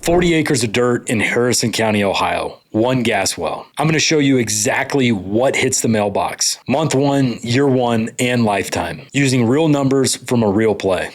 40 acres of dirt in Harrison County, Ohio. One gas well. I'm going to show you exactly what hits the mailbox. Month one, year one, and lifetime. Using real numbers from a real play.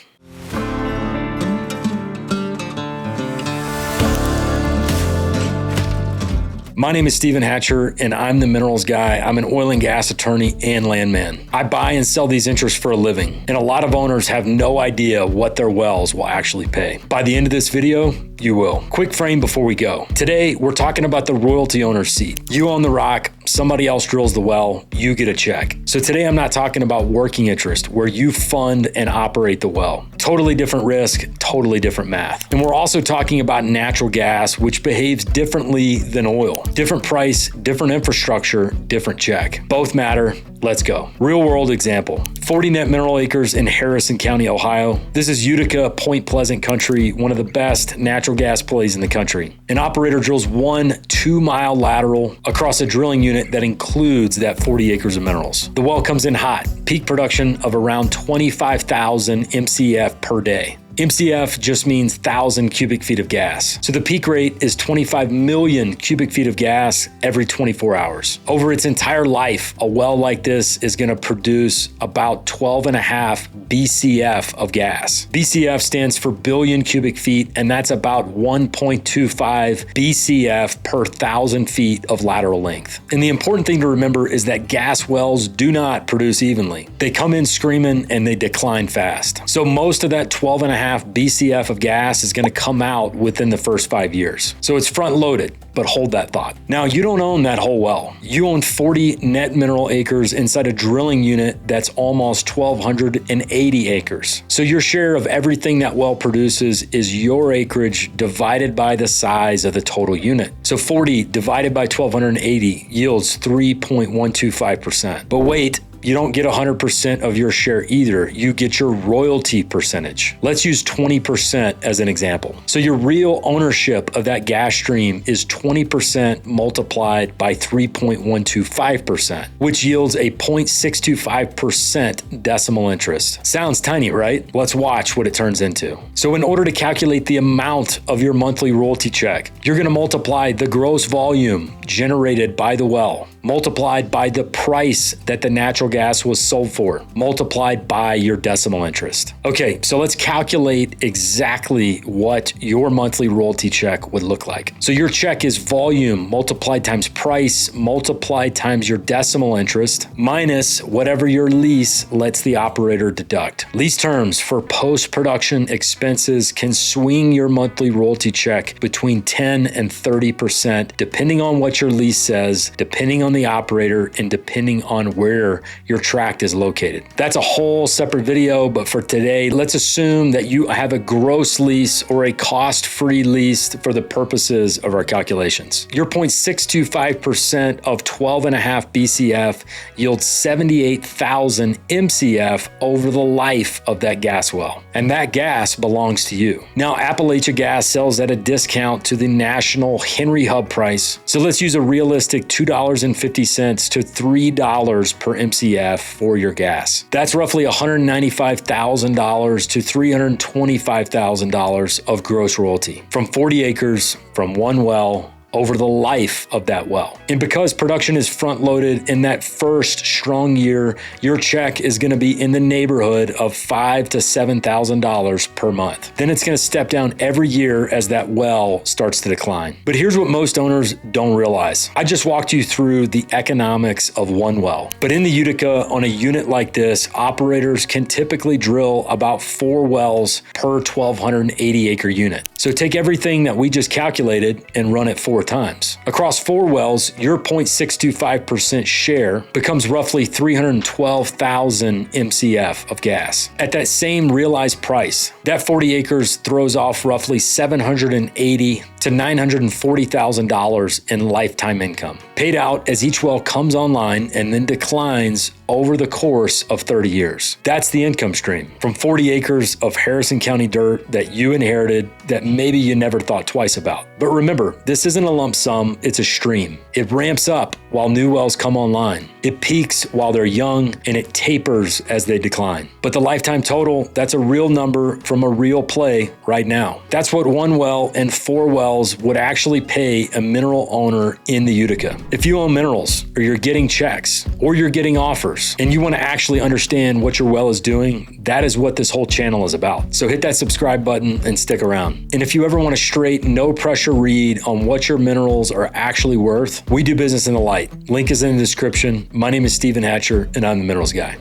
My name is Steven Hatcher, and I'm the minerals guy. I'm an oil and gas attorney and landman. I buy and sell these interests for a living, and a lot of owners have no idea what their wells will actually pay. By the end of this video, you will. Quick frame before we go. Today, we're talking about the royalty owner's seat. You own the rock, somebody else drills the well, you get a check. So today I'm not talking about working interest, where you fund and operate the well. Totally different risk, totally different math. And we're also talking about natural gas, which behaves differently than oil. Different price, different infrastructure, different check. Both matter. Let's go. Real world example. 40 net mineral acres in Harrison County, Ohio. This is Utica, Point Pleasant country, one of the best natural gas plays in the country. An operator drills one 2-mile lateral across a drilling unit that includes that 40 acres of minerals. The well comes in hot, peak production of around 25,000 MCF per day. MCF just means 1,000 cubic feet of gas. So the peak rate is 25 million cubic feet of gas every 24 hours. Over its entire life, a well like this is going to produce about 12.5 BCF of gas. BCF stands for billion cubic feet, and that's about 1.25 BCF per 1,000 feet of lateral length. And the important thing to remember is that gas wells do not produce evenly. They come in screaming and they decline fast. So most of that 12.5 BCF of gas is going to come out within the first 5 years. So it's front loaded, but hold that thought. Now, you don't own that whole well. You own 40 net mineral acres inside a drilling unit that's almost 1,280 acres. So your share of everything that well produces is your acreage divided by the size of the total unit. So 40 divided by 1,280 yields 3.125%. But wait, you don't get 100% of your share either. You get your royalty percentage. Let's use 20% as an example. So your real ownership of that gas stream is 20% multiplied by 3.125%, which yields a 0.625% decimal interest. Sounds tiny, right? Let's watch what it turns into. So in order to calculate the amount of your monthly royalty check, you're going to multiply the gross volume generated by the well, multiplied by the price that the natural gas was sold for, multiplied by your decimal interest. Okay, so let's calculate exactly what your monthly royalty check would look like. So your check is volume multiplied times price multiplied times your decimal interest minus whatever your lease lets the operator deduct. Lease terms for post-production expenses can swing your monthly royalty check between 10 and 30%, depending on what your lease says, depending on the operator, and depending on where your tract is located. That's a whole separate video, but for today, let's assume that you have a gross lease or a cost-free lease for the purposes of our calculations. Your 0.625% of 12.5 BCF yields 78,000 MCF over the life of that gas well. And that gas belongs to you. Now, Appalachia Gas sells at a discount to the national Henry Hub price. So let's use a realistic $2.50 to $3 per MCF for your gas. That's roughly $195,000 to $325,000 of gross royalty from 40 acres from one well over the life of that well. And because production is front loaded in that first strong year, your check is going to be in the neighborhood of $5,000 to $7,000 per month. Then it's going to step down every year as that well starts to decline. But here's what most owners don't realize. I just walked you through the economics of one well. But in the Utica, on a unit like this, operators can typically drill about 4 wells per 1,280 acre unit. So take everything that we just calculated and run it 4 times. Across 4 wells, your 0.625% share becomes roughly 312,000 MCF of gas. At that same realized price, that 40 acres throws off roughly $780,000 to $940,000 in lifetime income, paid out as each well comes online and then declines over the course of 30 years. That's the income stream from 40 acres of Harrison County dirt that you inherited that maybe you never thought twice about. But remember, this isn't a lump sum, it's a stream. It ramps up while new wells come online. It peaks while they're young and it tapers as they decline. But the lifetime total, that's a real number from a real play right now. That's what 1 well and 4 wells would actually pay a mineral owner in the Utica. If you own minerals, or you're getting checks, or you're getting offers, and you want to actually understand what your well is doing, that is what this whole channel is about. So hit that subscribe button and stick around. And if you ever want a straight, no pressure read on what your minerals are actually worth, we do business in the light. Link is in the description. My name is Stephen Hatcher, and I'm the Minerals Guy.